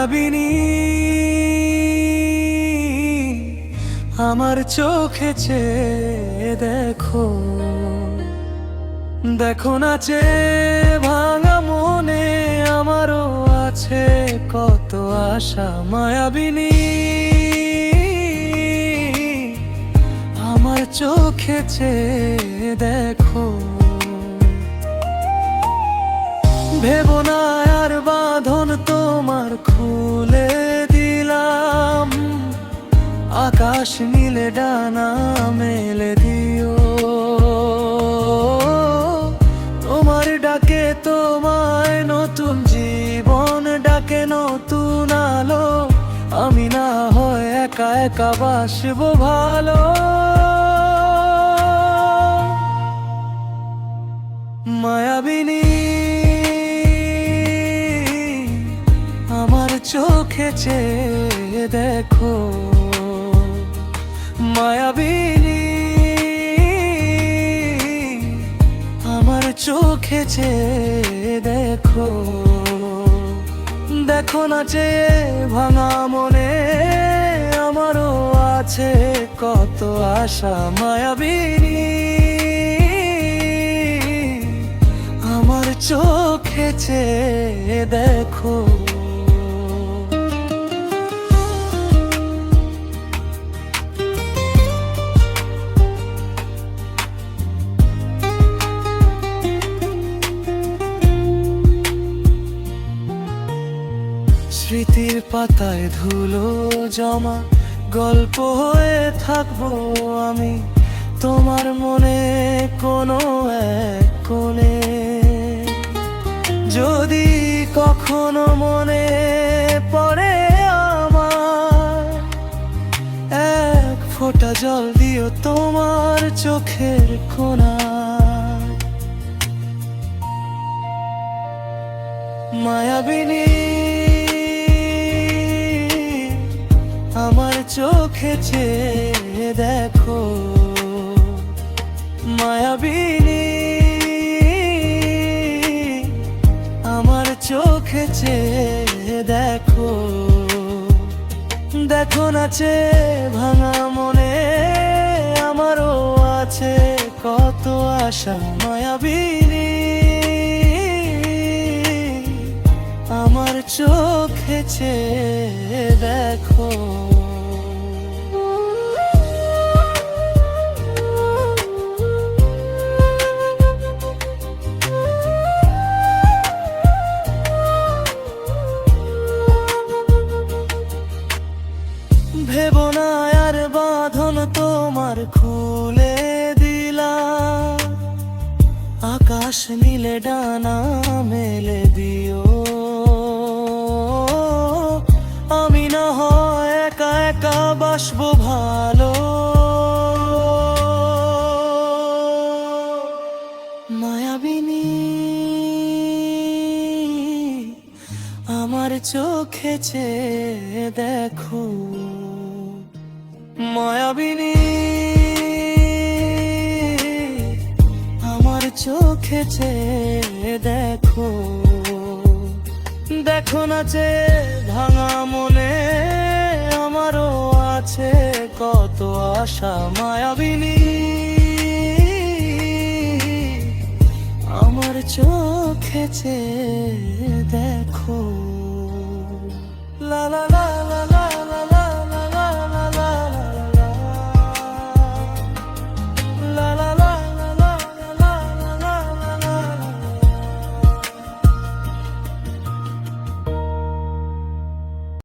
মায়াবিনী আমার চোখে চেয়ে দেখো, দেখো নাচে ভাঙা মনে আমারও আছে কত আশা। মায়াবিনী আমার চোখে চেয়ে দেখো, ভেবো না আর বাঁধন তোমার খুলে দিলাম, আকাশ নীলে ডানা মেলে দিও। তোমার ডাকে তোমায় নতুন জীবন ডাকে, নতুন আলো। আমি না হয় একা একা বাসবো ভালো। মায়াবিনী আমার চোখে চেয়ে দেখো, মায়াবিনী আমার চোখে চেয়ে দেখো, দেখো নাচে ভাঙা মনে আমারও আছে কত আশা। মায়াবিনী আমার চোখে চেয়ে দেখো। স্মৃতির পাতায় ধুলো জমা গল্প হয়ে থাকবো আমি তোমার মনে কোনো এক কোণে। যদি কখনো মনে পড়ে আমার, এক ফোঁটা জল দিও তোমার চোখের কোণায়। মায়াবিনী আমার চোখে চেয়ে দেখো, মায়াবিনী আমার চোখে চেয়ে দেখো, দেখো নাচে ভাঙা মনে আমারও আছে কত আশা। মায়াবিনী আমার চোখে চেয়ে দেখো। ভেবো না আর বাঁধন তোমার খুলে দিলাম, আকাশ নীলে ডানা মেলে দিও। আমি না হয় একা একা বাসবো ভালো। মায়াবিনী আমার চোখে চেয়ে দেখো, মায়াবিনী আমার চোখে চেয়ে দেখো, দেখো নাচে ভাঙা মনে আমারও আছে কত আশা। মায়াবিনী আমার চোখে চেয়ে